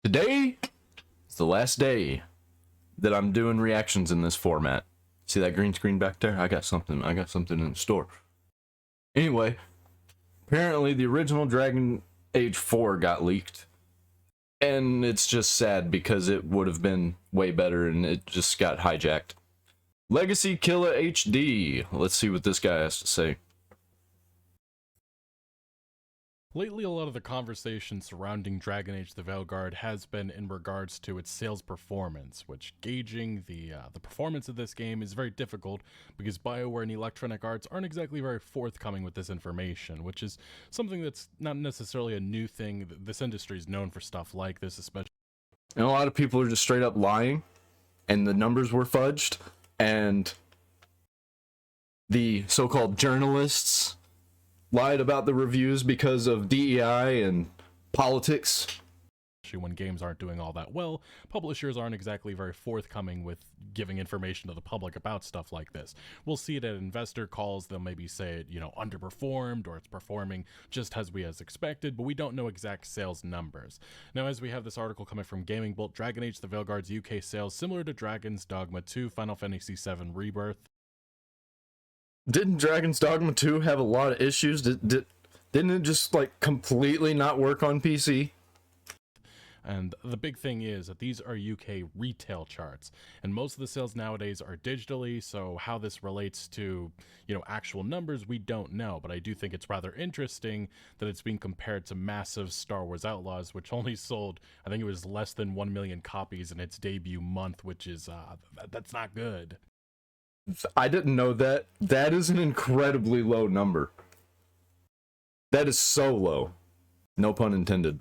Today is the last day that I'm doing reactions in this format. See that green screen back there? I got something in the store. Anyway, apparently the original Dragon Age 4 got leaked. And it's just sad because it would have been way better and it just got hijacked. Legacy Killer HD. Let's see what this guy has to say. Lately, a lot of the conversation surrounding Dragon Age the Veilguard has been in regards to its sales performance, which gauging the performance of this game is very difficult because BioWare and Electronic Arts aren't exactly very forthcoming with this information, which is something that's not necessarily a new thing. This industry is known for stuff like this, especially. And a lot of people are just straight up lying, and the numbers were fudged, and the so-called journalists lied about the reviews because of DEI and politics. When games aren't doing all that well, publishers aren't exactly very forthcoming with giving information to the public about stuff like this. We'll see it at investor calls. They'll maybe say it, underperformed, or it's performing just as we as expected, but we don't know exact sales numbers. Now, as we have this article coming from Gaming Bolt, Dragon Age the Veilguard's UK sales similar to Dragon's Dogma 2, Final Fantasy VII Rebirth. Didn't Dragon's Dogma 2 have a lot of issues? Didn't it just completely not work on PC? And the big thing is that these are UK retail charts, and most of the sales nowadays are digitally, so how this relates to, actual numbers, we don't know. But I do think it's rather interesting that it's being compared to massive Star Wars Outlaws, which only sold, I think it was less than 1 million copies in its debut month, which is, that's not good. I didn't know that. That is an incredibly low number. That is so low. No pun intended.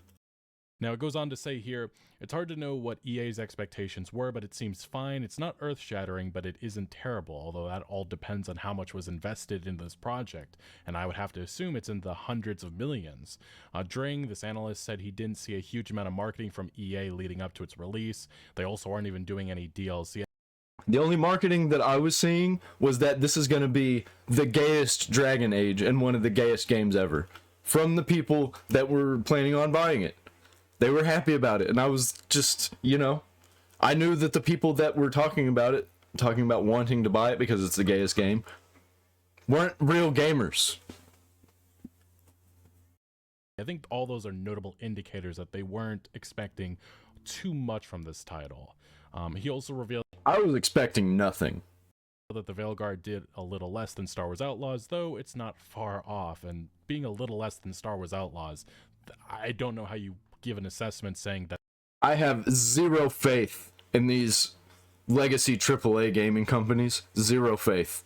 Now, it goes on to say here, it's hard to know what EA's expectations were, but it seems fine. It's not earth-shattering, but it isn't terrible, although that all depends on how much was invested in this project, and I would have to assume it's in the hundreds of millions. Dring, this analyst, said he didn't see a huge amount of marketing from EA leading up to its release. They also aren't even doing any DLC. The only marketing that I was seeing was that this is going to be the gayest Dragon Age and one of the gayest games ever. From the people that were planning on buying it. They were happy about it, and I was just, I knew that the people that were talking about wanting to buy it because it's the gayest game, weren't real gamers. I think all those are notable indicators that they weren't expecting too much from this title. He also revealed I was expecting nothing. That the Veilguard did a little less than Star Wars Outlaws, though it's not far off, and being a little less than Star Wars Outlaws, I don't know how you give an assessment saying that. I have zero faith in these legacy AAA gaming companies. Zero faith.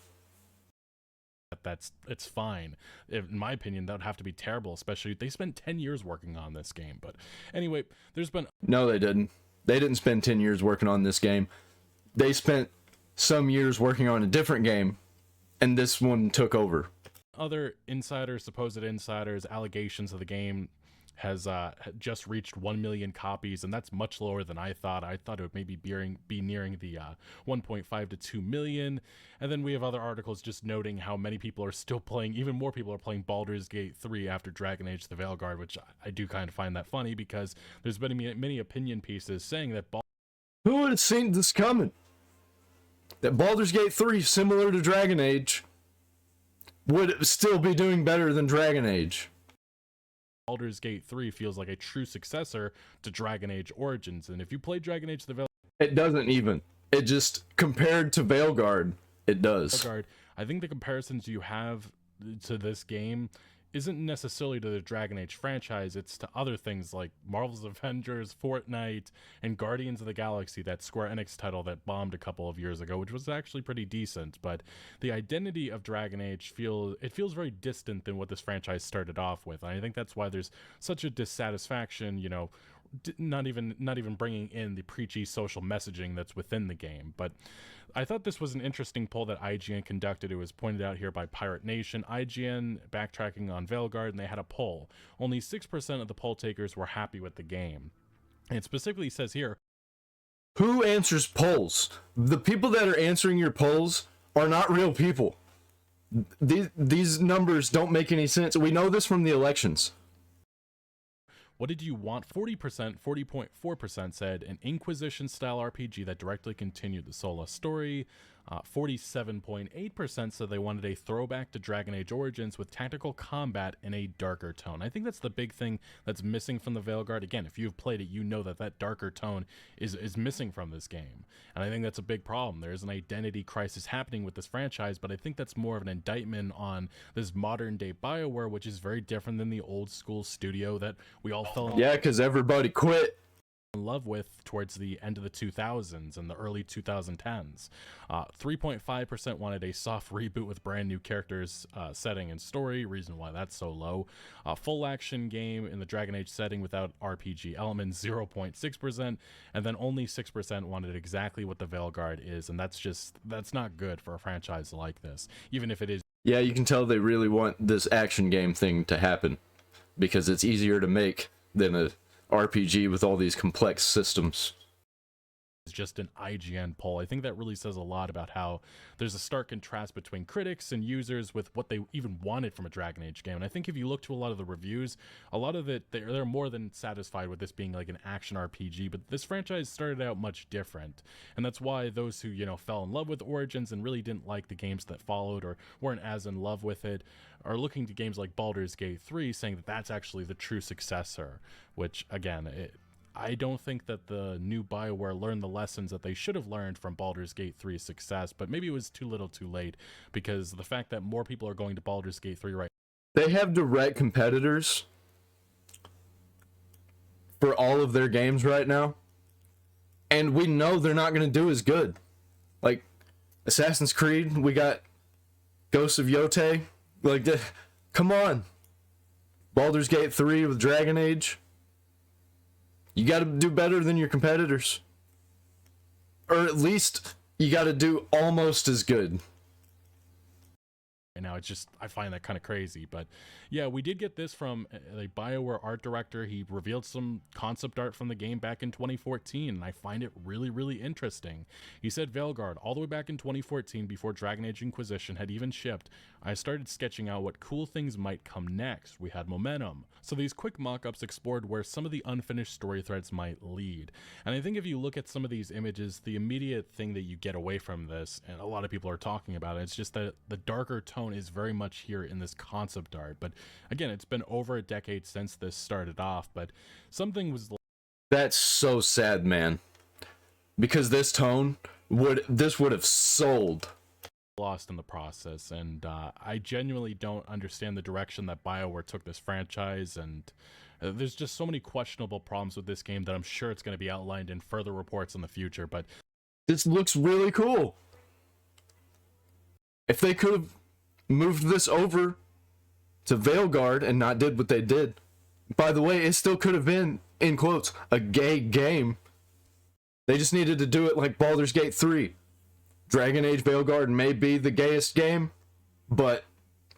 It's fine. In my opinion, that would have to be terrible, especially they spent 10 years working on this game. But anyway, there's been... No, they didn't. They didn't spend 10 years working on this game. They spent some years working on a different game, and this one took over. Other insiders, supposed insiders, allegations of the game has just reached 1 million copies, and that's much lower than I thought. I thought it would maybe be nearing the 1.5 to 2 million. And then we have other articles just noting how many people are still playing, even more people are playing Baldur's Gate 3 after Dragon Age the Veilguard, which I do kind of find that funny because there's been many opinion pieces saying that who would have seen this coming? That Baldur's Gate 3, similar to Dragon Age, would still be doing better than Dragon Age. Baldur's Gate 3 feels like a true successor to Dragon Age Origins, and if you play Dragon Age the Veilguard... It doesn't even. It just, compared to Veilguard, it does. I think the comparisons you have to this game isn't necessarily to the Dragon Age franchise, it's to other things like Marvel's Avengers, Fortnite, and Guardians of the Galaxy, that Square Enix title that bombed a couple of years ago, which was actually pretty decent. But the identity of Dragon Age feels very distant than what this franchise started off with. And I think that's why there's such a dissatisfaction, not even bringing in the preachy social messaging that's within the game. But I thought this was an interesting poll that IGN conducted. It was pointed out here by Pirate Nation. IGN backtracking on Veilguard, and they had a poll. Only 6% of the poll takers were happy with the game. And it specifically says here, who answers polls? The people that are answering your polls are not real people. These numbers don't make any sense. We know this from the elections. What did you want? 40%, 40.4% said an Inquisition-style RPG that directly continued the Sola story. 47.8% said they wanted a throwback to Dragon Age Origins with tactical combat in a darker tone. I think that's the big thing that's missing from the Veilguard. Again, if you've played it, you know that that darker tone is missing from this game. And I think that's a big problem. There's an identity crisis happening with this franchise, but I think that's more of an indictment on this modern-day BioWare, which is very different than the old-school studio that we all fell in Yeah, because everybody quit. love with towards the end of the 2000s and the early 2010s. 3.5% wanted a soft reboot with brand new characters, setting, and story. Reason why that's so low. Full action game in the Dragon Age setting without RPG elements, 0.6%, and then only 6% wanted exactly what the Veilguard is, and that's not good for a franchise like this, even if it is. Yeah, you can tell they really want this action game thing to happen because it's easier to make than a RPG with all these complex systems. Is just an IGN poll. I think that really says a lot about how there's a stark contrast between critics and users with what they even wanted from a Dragon Age game. And I think if you look to a lot of the reviews, a lot of it, they're more than satisfied with this being like an action RPG, but this franchise started out much different. And that's why those who, fell in love with Origins and really didn't like the games that followed or weren't as in love with it are looking to games like Baldur's Gate 3 saying that that's actually the true successor, which again, I don't think that the new BioWare learned the lessons that they should have learned from Baldur's Gate 3's success, but maybe it was too little too late, because the fact that more people are going to Baldur's Gate 3 right They have direct competitors for all of their games right now, and we know they're not going to do as good. Like Assassin's Creed, we got Ghosts of Yotei. Like, come on. Baldur's Gate 3 with Dragon Age. You got to do better than your competitors. Or at least you got to do almost as good. now. It's just, I find that kind of crazy. But yeah, we did get this from a BioWare art director. He revealed some concept art from the game back in 2014, and I find it really, really interesting. He said, Veilguard, all the way back in 2014, before Dragon Age Inquisition had even shipped, I started sketching out what cool things might come next. We had momentum. So these quick mock-ups explored where some of the unfinished story threads might lead. And I think if you look at some of these images, the immediate thing that you get away from this, and a lot of people are talking about it, it's just that the darker tone is very much here in this concept art. But again, it's been over a decade since this started off, but something was... That's so sad, man. Because this tone would have sold. Lost in the process, and I genuinely don't understand the direction that BioWare took this franchise, and there's just so many questionable problems with this game that I'm sure it's going to be outlined in further reports in the future. But this looks really cool. If they could have moved this over to Veilguard and not did what they did, by the way, it still could have been, in quotes, a gay game. They just needed to do it like Baldur's Gate 3. Dragon Age Veilguard may be the gayest game, but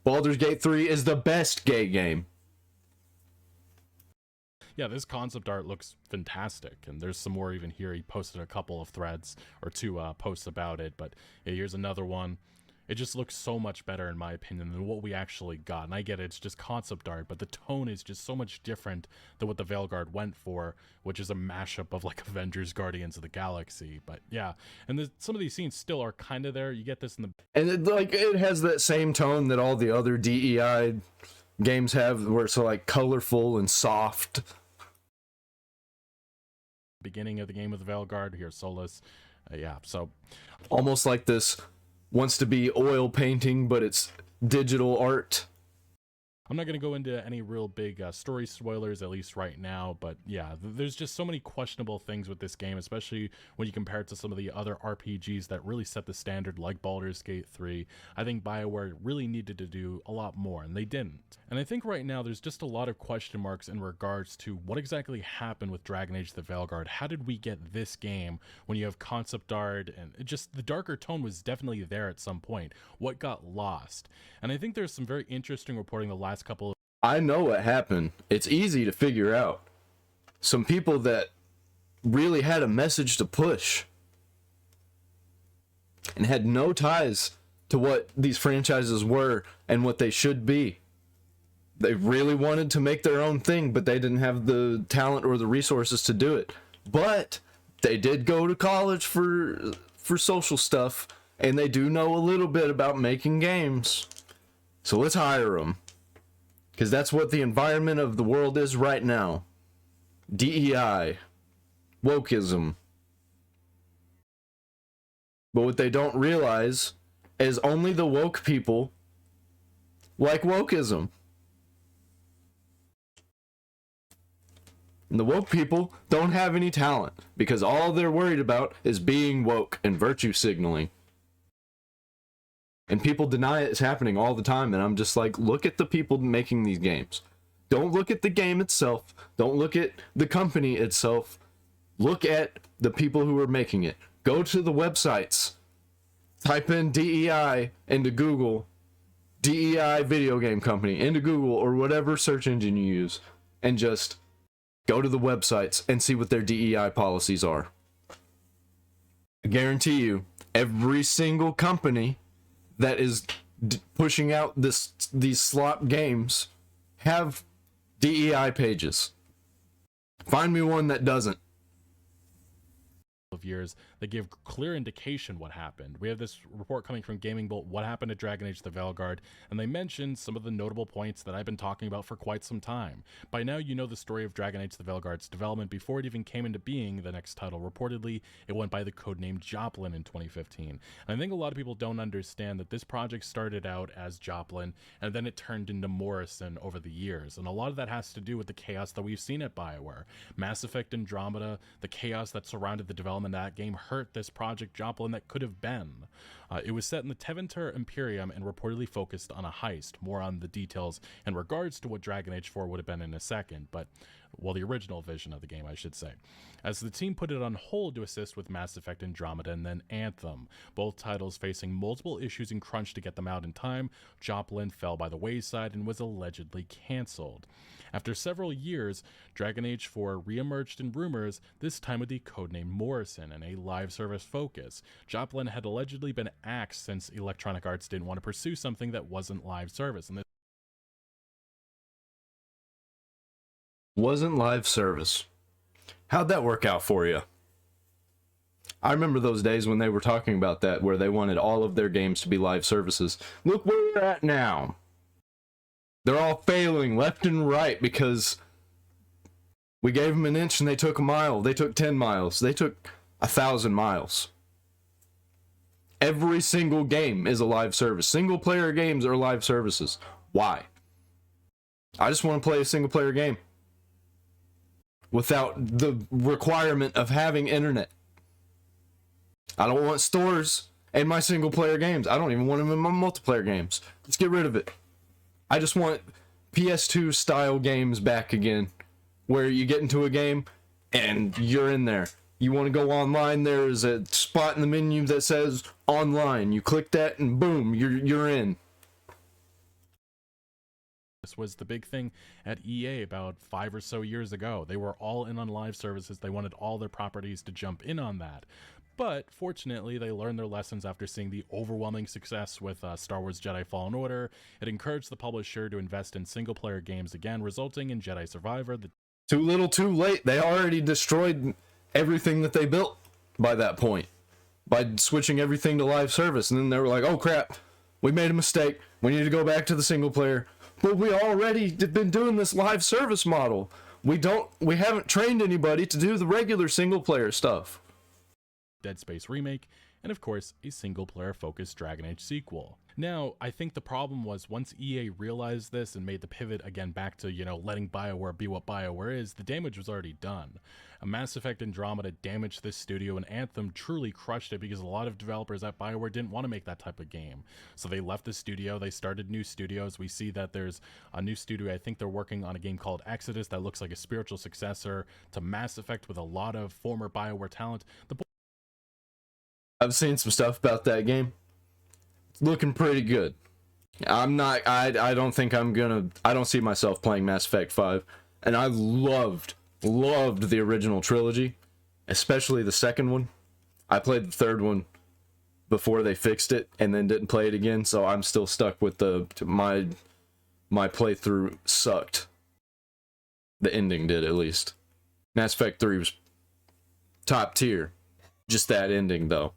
Baldur's Gate 3 is the best gay game. Yeah, this concept art looks fantastic, and there's some more even here. He posted a couple of threads or two posts about it, but yeah, here's another one. It just looks so much better, in my opinion, than what we actually got. And I get it, it's just concept art, but the tone is just so much different than what the Veilguard went for, which is a mashup of like Avengers, Guardians of the Galaxy. But yeah, and some of these scenes still are kind of there. You get this in the... And it has that same tone that all the other DEI games have, where it's like colorful and soft. Beginning of the game with the Veilguard, here's Solus. Yeah, so... Almost like this wants to be oil painting, but it's digital art. I'm not going to go into any real big story spoilers, at least right now, but yeah, there's just so many questionable things with this game, especially when you compare it to some of the other RPGs that really set the standard, like Baldur's Gate 3. I think BioWare really needed to do a lot more, and they didn't. And I think right now there's just a lot of question marks in regards to what exactly happened with Dragon Age the Veilguard. How did we get this game when you have concept art, and the darker tone was definitely there at some point. What got lost? And I think there's some very interesting reporting the last couple of... I know what happened. It's easy to figure out. Some people that really had a message to push and had no ties to what these franchises were and what they should be. They really wanted to make their own thing, but they didn't have the talent or the resources to do it. But they did go to college for social stuff, and they do know a little bit about making games. So let's hire them, because that's what the environment of the world is right now. DEI, wokeism. But what they don't realize is only the woke people like wokeism. And the woke people don't have any talent because all they're worried about is being woke and virtue signaling. And people deny it's happening all the time, and I'm just like, look at the people making these games. Don't look at the game itself. Don't look at the company itself. Look at the people who are making it. Go to the websites. Type in DEI into Google, DEI video game company into Google or whatever search engine you use, and just go to the websites and see what their DEI policies are. I guarantee you, every single company that is pushing out these slop games have DEI pages. Find me one that doesn't. Of years that give clear indication what happened. We have this report coming from Gaming Bolt, what happened to Dragon Age the Veilguard, and they mentioned some of the notable points that I've been talking about for quite some time. By now you know the story of Dragon Age the Veilguard's development before it even came into being. The next title, reportedly, it went by the codename Joplin in 2015. And I think a lot of people don't understand that this project started out as Joplin and then it turned into Morrison over the years, and a lot of that has to do with the chaos that we've seen at BioWare. Mass Effect Andromeda, the chaos that surrounded the development of that game hurt this project Joplin that could have been. It was set in the Tevinter Imperium and reportedly focused on a heist. More on the details in regards to what Dragon Age 4 would have been in a second, but, well, the original vision of the game, I should say. As the team put it on hold to assist with Mass Effect Andromeda and then Anthem, both titles facing multiple issues and crunch to get them out in time, Joplin fell by the wayside and was allegedly cancelled. After several years, Dragon Age 4 re-emerged in rumors, this time with the codename Morrison and a live service focus. Joplin had allegedly been axed since Electronic Arts didn't want to pursue something that wasn't live service. And this Wasn't live service. How'd that work out for you? I remember those days when they were talking about that, where they wanted all of their games to be live services. Look where we're at now. They're all failing left and right because we gave them an inch and they took a mile. They took 10 miles. They took 1,000 miles. Every single game is a live service. Single player games are live services. Why? I just want to play a single player game without the requirement of having internet. I don't want stores in my single player games. I don't even want them in my multiplayer games. Let's get rid of it. I just want PS2 style games back again, where you get into a game and you're in there. You want to go online, there's a spot in the menu that says online. You click that and boom, you're in. was the big thing at EA about 5 or so years ago. They were all in on live services. They wanted all their properties to jump in on that. But fortunately, they learned their lessons after seeing the overwhelming success with Star Wars Jedi Fallen Order. It encouraged the publisher to invest in single-player games again, resulting in Jedi Survivor. Too little, too late. They already destroyed everything that they built by that point, by switching everything to live service. And then they were like, oh crap, we made a mistake. We need to go back to the single player. But we already been doing this live service model. We haven't trained anybody to do the regular single player stuff. Dead Space remake, and of course, a single-player focused Dragon Age sequel. Now, I think the problem was once EA realized this and made the pivot again back to, letting BioWare be what BioWare is, the damage was already done. A Mass Effect Andromeda damaged this studio, and Anthem truly crushed it because a lot of developers at BioWare didn't want to make that type of game. So they left the studio, they started new studios. We see that there's a new studio, I think they're working on a game called Exodus that looks like a spiritual successor to Mass Effect with a lot of former BioWare talent. I've seen some stuff about that game. It's looking pretty good. I don't see myself playing Mass Effect 5. And I loved the original trilogy, especially the second one. I played the third one before they fixed it and then didn't play it again, so I'm still stuck with my my playthrough sucked. The ending did, at least. Mass Effect 3 was top tier. Just that ending, though.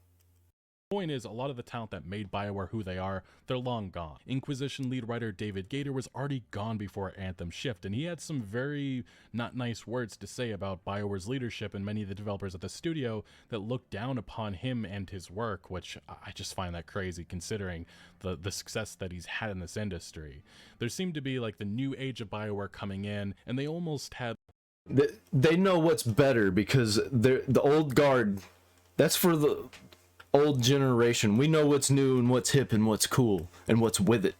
Point is, a lot of the talent that made BioWare who they are, they're long gone. Inquisition lead writer David Gator was already gone before Anthem shift, and he had some very not nice words to say about BioWare's leadership and many of the developers at the studio that looked down upon him and his work, which I just find that crazy considering the success that he's had in this industry. There seemed to be like the new age of BioWare coming in, and they almost had... They know what's better because they're the old guard. That's for the old generation. We know what's new and what's hip and what's cool and what's with it.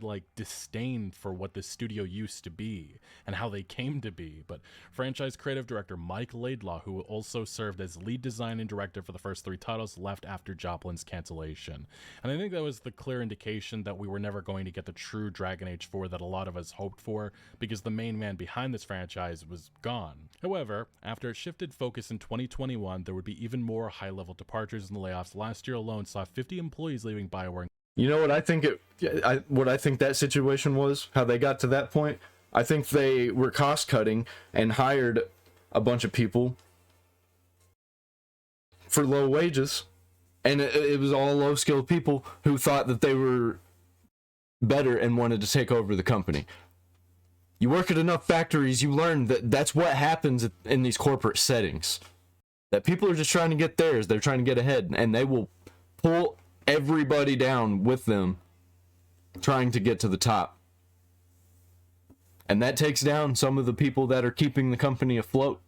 Like disdain for what the studio used to be and how they came to be. But franchise creative director Mike Laidlaw, who also served as lead design and director for the first 3 titles, left after Joplin's cancellation. And I think that was the clear indication that we were never going to get the true Dragon Age 4 that a lot of us hoped for, because the main man behind this franchise was gone. However, after it shifted focus in 2021, there would be even more high-level departures and layoffs. Last year alone saw 50 employees leaving BioWare. You know what I think what I think that situation was, how they got to that point? I think they were cost cutting and hired a bunch of people for low wages, and it was all low skilled people who thought that they were better and wanted to take over the company. You work at enough factories, you learn that that's what happens in these corporate settings. That people are just trying to get theirs, they're trying to get ahead, and they will pull everybody down with them trying to get to the top. And that takes down some of the people that are keeping the company afloat,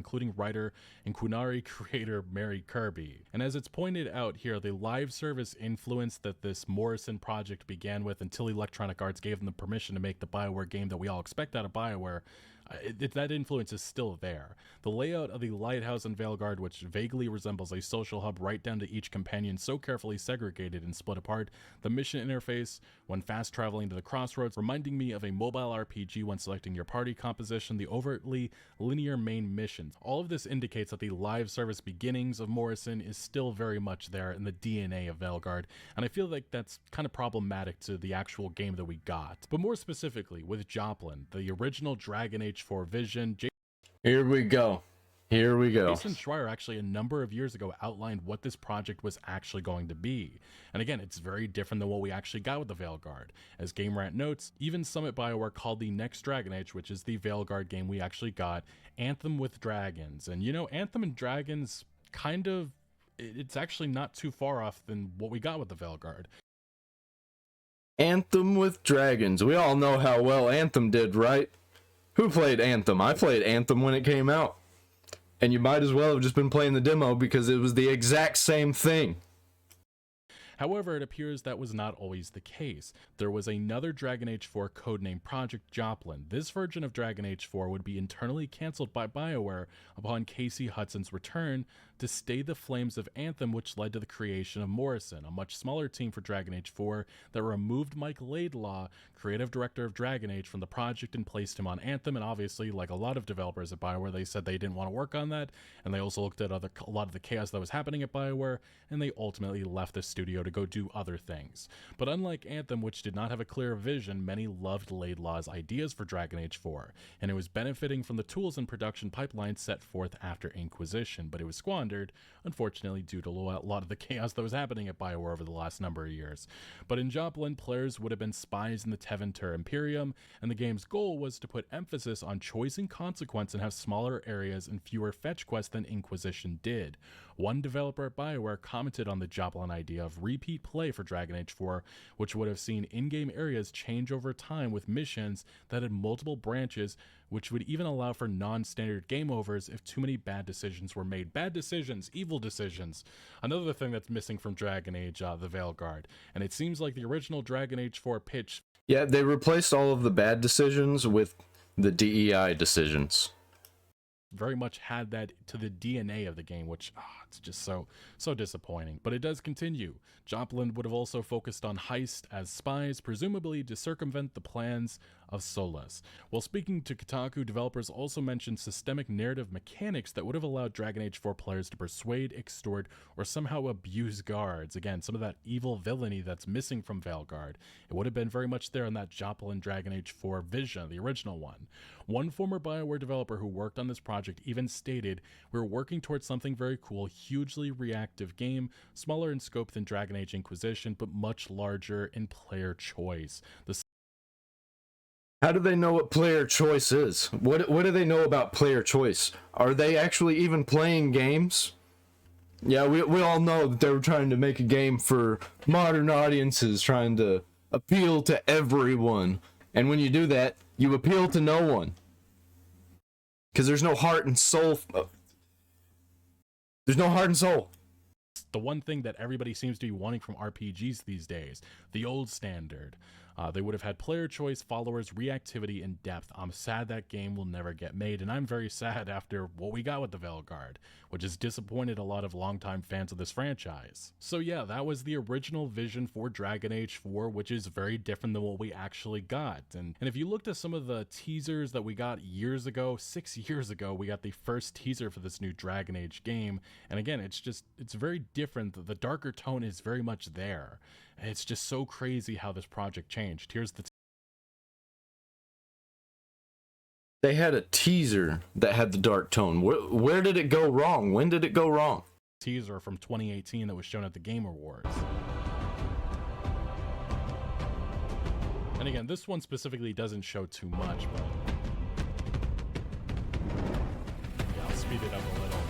including writer and Qunari creator Mary Kirby. And as it's pointed out here, the live service influence that this Morrison project began with until Electronic Arts gave them the permission to make the BioWare game that we all expect out of BioWare, that influence is still there. The layout of the lighthouse in Veilguard, which vaguely resembles a social hub right down to each companion, so carefully segregated and split apart. The mission interface when fast traveling to the crossroads, reminding me of a mobile RPG when selecting your party composition, the overtly linear main missions. All of this indicates that the live service beginnings of Morrison is still very much there in the DNA of Veilguard, and I feel like that's kind of problematic to the actual game that we got. But more specifically, with Joplin, the original Dragon Age 4 vision. Here we go. Jason Schreier actually a number of years ago outlined what this project was actually going to be. And again, it's very different than what we actually got with the Veilguard. As GameRant notes, even Summit BioWare called the next Dragon Age, which is the Veilguard game we actually got, Anthem with Dragons. And you know, Anthem and Dragons kind of, it's actually not too far off than what we got with the Veilguard. Anthem with Dragons. We all know how well Anthem did, right? Who played Anthem? I played Anthem when it came out. And you might as well have just been playing the demo because it was the exact same thing. However, it appears that was not always the case. There was another Dragon Age 4 codenamed Project Joplin. This version of Dragon Age 4 would be internally cancelled by BioWare upon Casey Hudson's return to stay the flames of Anthem, which led to the creation of Morrison, a much smaller team for Dragon Age 4 that removed Mike Laidlaw, creative director of Dragon Age, from the project and placed him on Anthem. And obviously, like a lot of developers at BioWare, they said they didn't want to work on that, and they also looked at a lot of the chaos that was happening at BioWare, and they ultimately left the studio to go do other things. But unlike Anthem, which did not have a clear vision, many loved Laidlaw's ideas for Dragon Age 4, and it was benefiting from the tools and production pipeline set forth after Inquisition, but it was squandered, unfortunately, due to a lot of the chaos that was happening at BioWare over the last number of years. But in Joplin, players would have been spies in the Tevinter Imperium, and the game's goal was to put emphasis on choice and consequence and have smaller areas and fewer fetch quests than Inquisition did. One developer at BioWare commented on the Joplin idea of repeat play for Dragon Age 4, which would have seen in-game areas change over time with missions that had multiple branches, which would even allow for non-standard game overs if too many bad decisions were made. Bad decisions, evil decisions. Another thing that's missing from Dragon Age, the Veilguard. And it seems like the original Dragon Age 4 pitch... Yeah, they replaced all of the bad decisions with the DEI decisions. very much had that to the DNA of the game, which it's just so disappointing. But it does continue. Joplin would have also focused on heist as spies, presumably to circumvent the plans of Solus. While speaking to Kotaku, developers also mentioned systemic narrative mechanics that would have allowed Dragon Age 4 players to persuade, extort, or somehow abuse guards. Again, some of that evil villainy that's missing from Veilguard. It would have been very much there in that Joplin Dragon Age 4 vision, the original one. One former BioWare developer who worked on this project even stated, "We're working towards something very cool, hugely reactive game, smaller in scope than Dragon Age Inquisition, but much larger in player choice." How do they know what player choice is? What do they know about player choice? Are they actually even playing games? Yeah, we all know that they were trying to make a game for modern audiences, trying to appeal to everyone. And when you do that, you appeal to no one. Because there's no heart and soul. There's no heart and soul. The one thing that everybody seems to be wanting from RPGs these days, the old standard. They would have had player choice, followers, reactivity, and depth. I'm sad that game will never get made, and I'm very sad after what we got with the Veilguard, which has disappointed a lot of longtime fans of this franchise. So yeah, that was the original vision for Dragon Age 4, which is very different than what we actually got. And if you looked at some of the teasers that we got years ago, 6 years ago, we got the first teaser for this new Dragon Age game, and again, it's very different. The darker tone is very much there. It's just so crazy how this project changed. Here's the They had a teaser that had the dark tone. Where did it go wrong? When did it go wrong? teaser from 2018 that was shown at the Game Awards. And again, this one specifically doesn't show too much, but yeah, I'll speed it up a little.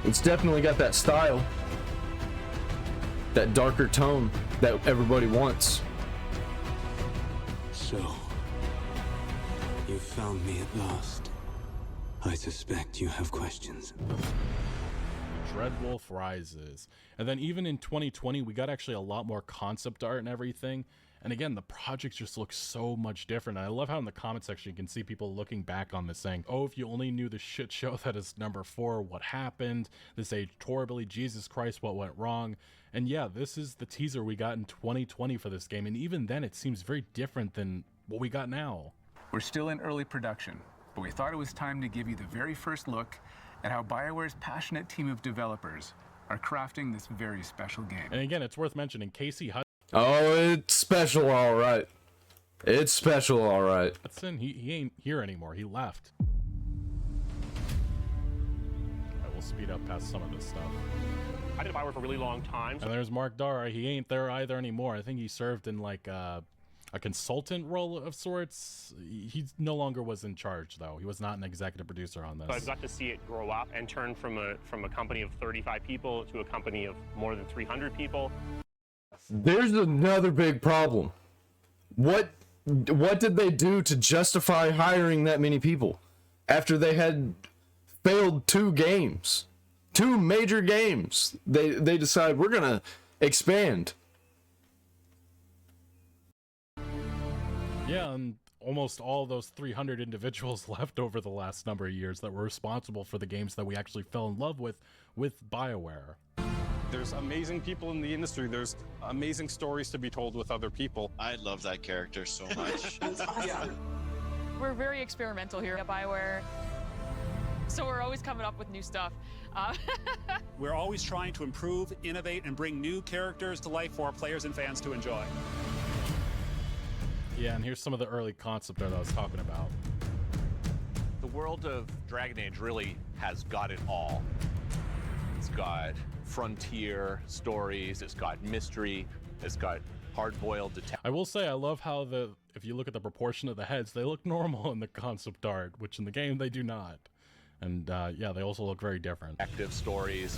It's definitely got that style. That darker tone that everybody wants. So, you found me at last. I suspect you have questions. Dreadwolf Rises. And then even in 2020, we got actually a lot more concept art and everything. And again, the project just looks so much different. And I love how in the comment section you can see people looking back on this saying, oh, if you only knew the shit show that is number 4, what happened? This aged horribly, Jesus Christ, what went wrong? And yeah, this is the teaser we got in 2020 for this game. And even then, it seems very different than what we got now. We're still in early production, but we thought it was time to give you the very first look at how BioWare's passionate team of developers are crafting this very special game. And again, it's worth mentioning Casey Oh, it's special, all right. It's special, all right. Hudson, he ain't here anymore. He left. I will speed up past some of this stuff. I did BioWare for a really long time. And there's Mark Dara. He ain't there either anymore. I think he served in like a consultant role of sorts. He no longer was in charge, though. He was not an executive producer on this. So I've got to see it grow up and turn from a company of 35 people to a company of more than 300 people. There's another big problem. What did they do to justify hiring that many people after they had failed 2 games? 2 major games. They decide we're gonna expand. Yeah, and almost all those 300 individuals left over the last number of years that were responsible for the games that we actually fell in love with BioWare. There's amazing people in the industry. There's amazing stories to be told with other people. I love that character so much. That's awesome. We're very experimental here at BioWare, so we're always coming up with new stuff. We're always trying to improve, innovate, and bring new characters to life for our players and fans to enjoy. Yeah, and here's some of the early concept art that I was talking about. The world of Dragon Age really has got it all. It's got frontier stories, it's got mystery, it's got hard-boiled detective. I will say I love how if you look at the proportion of the heads, they look normal in the concept art, which in the game they do not. And yeah, they also look very different. Detective stories.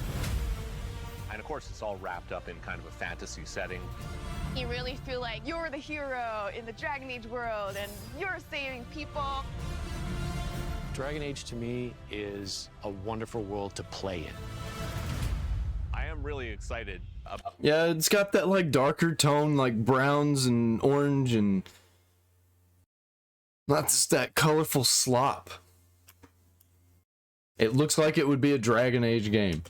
And of course, it's all wrapped up in kind of a fantasy setting. You really feel like you're the hero in the Dragon Age world and you're saving people. Dragon Age to me is a wonderful world to play in. I am really excited. Yeah, it's got that like darker tone, like browns and orange, and not just that colorful slop. It looks like it would be a Dragon Age game.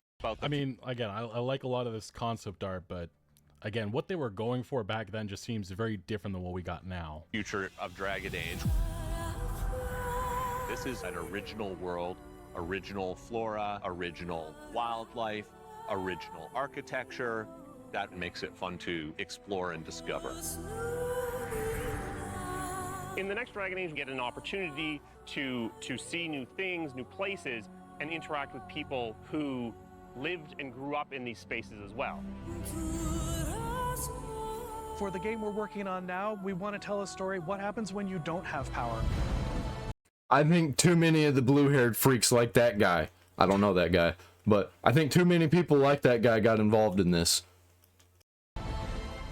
I mean, again, I like a lot of this concept art, but again, what they were going for back then just seems very different than what we got now. Future of Dragon Age. This is an original world, original flora, original wildlife, original architecture. That makes it fun to explore and discover. In the next Dragon Age, you get an opportunity to see new things, new places, and interact with people who lived and grew up in these spaces as well. For the game we're working on now, we want to tell a story. What happens when you don't have power? I think too many of the blue-haired freaks like that guy. I don't know that guy, but I think too many people like that guy got involved in this.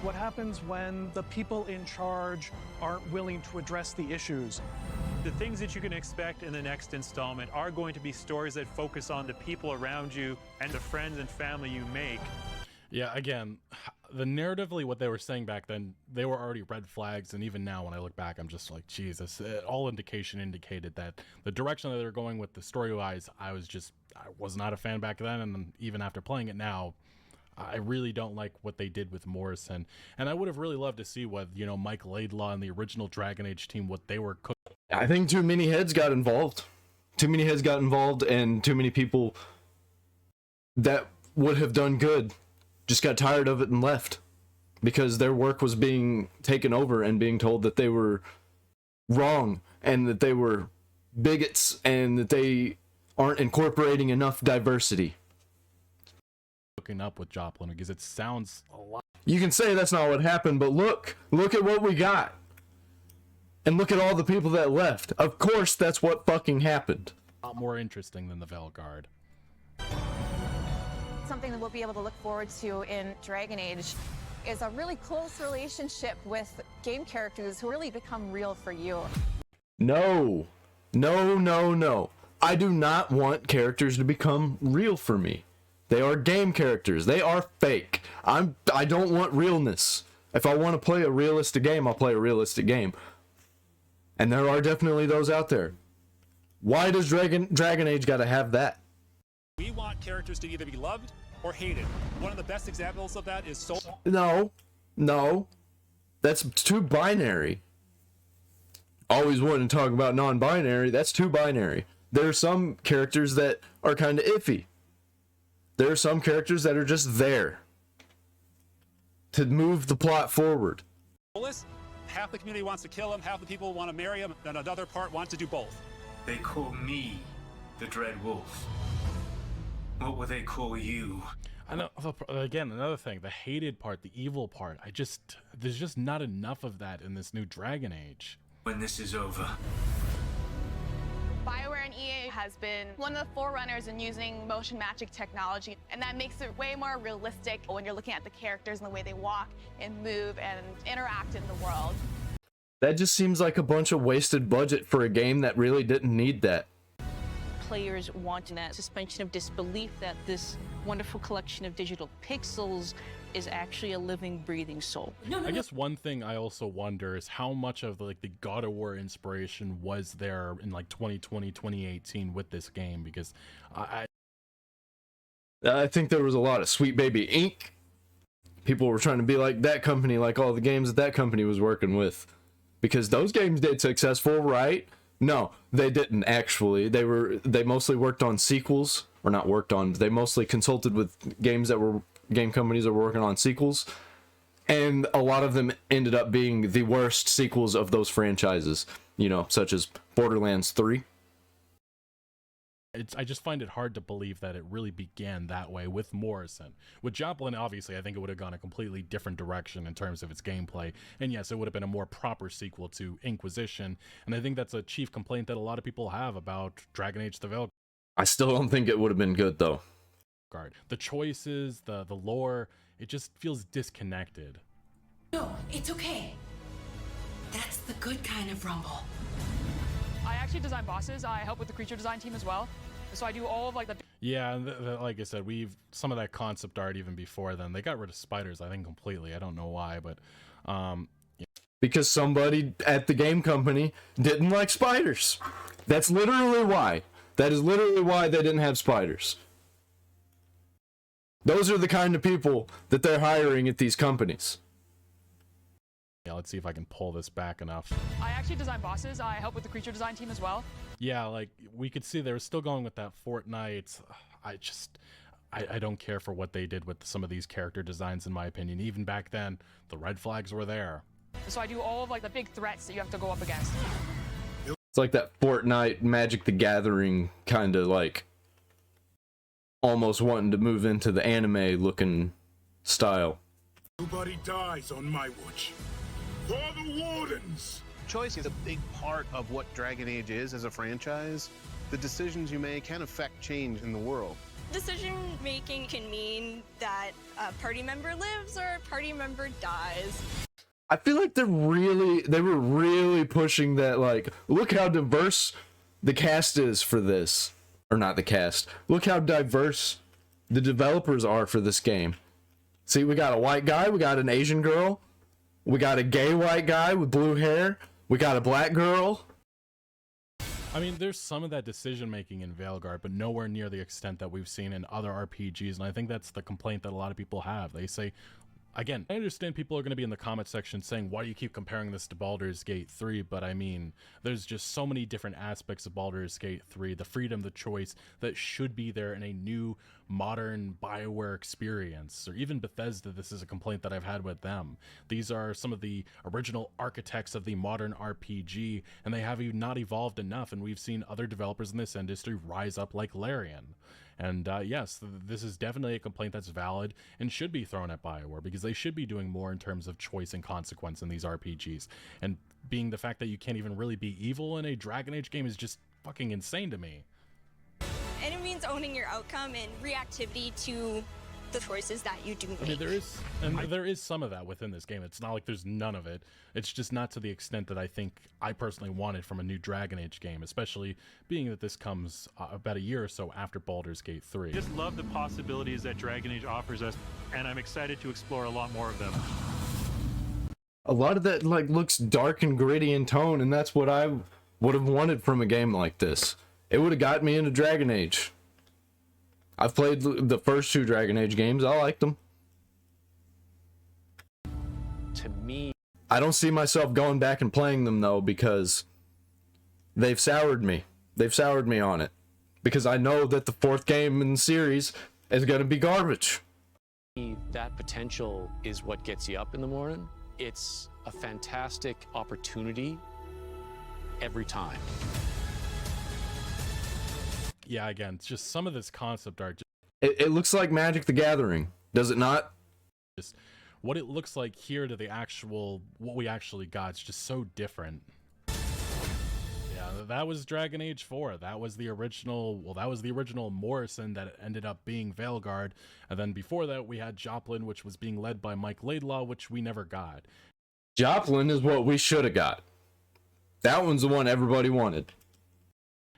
What happens when the people in charge aren't willing to address the issues? The things that you can expect in the next installment are going to be stories that focus on the people around you and the friends and family you make. Yeah, again, the narratively, what they were saying back then, they were already red flags, and even now when I look back, I'm just like, Jesus, all indication indicated that the direction that they're going with the story-wise, I was not a fan back then, and even after playing it now, I really don't like what they did with Morrison. And I would have really loved to see what, you know, Mike Laidlaw and the original Dragon Age team, what they were cooking. I think too many heads got involved. Too many heads got involved, and too many people that would have done good just got tired of it and left because their work was being taken over and being told that they were wrong and that they were bigots and that they aren't incorporating enough diversity. Hooking up with Joplin, because it sounds a lot. You can say that's not what happened, but look at what we got. And look at all the people that left. Of course, that's what fucking happened. A lot more interesting than the Velguard. Something that we'll be able to look forward to in Dragon Age is a really close relationship with game characters who really become real for you. No. No, no, no. I do not want characters to become real for me. They are game characters. They are fake. I don't want realness. If I want to play a realistic game, I'll play a realistic game. And there are definitely those out there. Why does Dragon Age gotta have that? We want characters to either be loved or hated. one of the best examples of that is Soul. No. That's too binary. Always wanting to talk about non-binary, that's too binary. There are some characters that are kind of iffy. There are some characters that are just there to move the plot forward. Half the community wants to kill him, half the people want to marry him, and another part wants to do both. They call me the Dread Wolf. What will they call you? I know, again, another thing, the hated part, the evil part, there's just not enough of that in this new Dragon Age. When this is over. BioWare and EA has been one of the forerunners in using motion magic technology, and that makes it way more realistic when you're looking at the characters and the way they walk and move and interact in the world. That just seems like a bunch of wasted budget for a game that really didn't need that. Players wanting that suspension of disbelief that this wonderful collection of digital pixels is actually a living, breathing soul. I guess one thing I also wonder is how much of the God of War inspiration was there in 2020, 2018 with this game, because I think there was a lot of Sweet Baby Inc. People were trying to be like that company, like all the games that company was working with, because those games did successful, right? No, they didn't actually. They mostly worked on sequels, or not worked on. They mostly consulted with game companies that were working on sequels, and a lot of them ended up being the worst sequels of those franchises. Such as Borderlands 3. I just find it hard to believe that it really began that way with Morrison. With Joplin, obviously, I think it would have gone a completely different direction in terms of its gameplay. And yes, it would have been a more proper sequel to Inquisition. And I think that's a chief complaint that a lot of people have about Dragon Age: The Velguard. I still don't think it would have been good, though. The choices, the lore, it just feels disconnected. No, it's okay. That's the good kind of rumble. I actually design bosses. I help with the creature design team as well. So I do all of the... Yeah, and like I said, some of that concept art even before then. They got rid of spiders, I think, completely. I don't know why, but... Yeah. Because somebody at the game company didn't like spiders. That's literally why. That is literally why they didn't have spiders. Those are the kind of people that they're hiring at these companies. Yeah, let's see if I can pull this back enough. I actually design bosses. I help with the creature design team as well. Yeah, like, we could see they were still going with that Fortnite. I don't care for what they did with some of these character designs, in my opinion. Even back then, the red flags were there. So I do all of like the big threats that you have to go up against. It's like that Fortnite Magic the Gathering kind of like almost wanting to move into the anime looking style. Nobody dies on my watch. For the Wardens! Choice is a big part of what Dragon Age is as a franchise. The decisions you make can affect change in the world. Decision making can mean that a party member lives or a party member dies. I feel like they were really pushing that, like, look how diverse the cast is for this. Or not the cast. Look how diverse the developers are for this game. See, we got a white guy, we got an Asian girl, we got a gay white guy with blue hair, we got a black girl. I mean, there's some of that decision making in Veilguard, but nowhere near the extent that we've seen in other RPGs, and I think that's the complaint that a lot of people have. They say, again, I understand people are going to be in the comment section saying, why do you keep comparing this to Baldur's Gate 3? But I mean, there's just so many different aspects of Baldur's Gate 3, the freedom, the choice that should be there in a new, modern BioWare experience. Or even Bethesda, this is a complaint that I've had with them. These are some of the original architects of the modern RPG, and they have not evolved enough, and we've seen other developers in this industry rise up like Larian. And yes, this is definitely a complaint that's valid and should be thrown at BioWare, because they should be doing more in terms of choice and consequence in these RPGs. And being the fact that you can't even really be evil in a Dragon Age game is just fucking insane to me. And it means owning your outcome and reactivity to the choices that you do make. I mean, there is some of that within this game. It's not like there's none of it. It's just not to the extent that I think I personally wanted from a new Dragon Age game, especially being that this comes about a year or so after Baldur's Gate 3. Just love the possibilities that Dragon Age offers us, and I'm excited to explore a lot more of them. A lot of that like looks dark and gritty in tone, and that's what I would have wanted from a game like this. It would have got me into Dragon Age. I've played the first 2 Dragon Age games. I liked them. To me, I don't see myself going back and playing them though, because they've soured me. They've soured me on it. Because I know that the 4th game in the series is going to be garbage. that potential is what gets you up in the morning. It's a fantastic opportunity every time. Yeah, again, it's just some of this concept art. It looks like Magic the Gathering, does it not? Just what it looks like here to the actual, what we actually got, it's just so different. Yeah, that was Dragon Age 4. That was the original, well, that was the original Morrison that ended up being Veilguard. And then before that, we had Joplin, which was being led by Mike Laidlaw, which we never got. Joplin is what we should have got. That one's the one everybody wanted.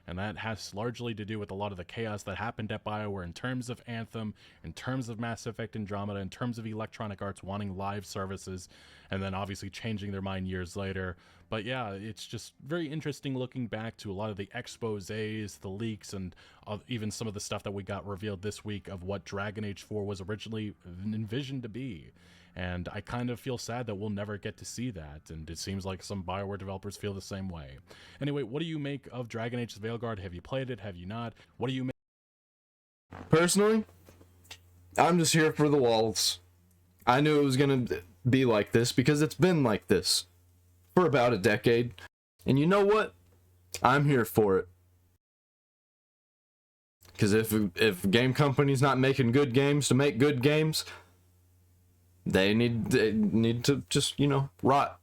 And that has largely to do with a lot of the chaos that happened at BioWare in terms of Anthem, in terms of Mass Effect Andromeda, in terms of Electronic Arts wanting live services, and then obviously changing their mind years later. But yeah, it's just very interesting looking back to a lot of the exposés, the leaks, and even some of the stuff that we got revealed this week of what Dragon Age 4 was originally envisioned to be. And I kind of feel sad that we'll never get to see that, and it seems like some BioWare developers feel the same way. Anyway, what do you make of Dragon Age Veilguard? Have you played it? Have you not? What do you make? Personally, I'm just here for the walls. I knew it was going to be like this because it's been like this for about a decade. And you know what? I'm here for it. Because if game company's not making good games to make good games, they need to just, you know, rot.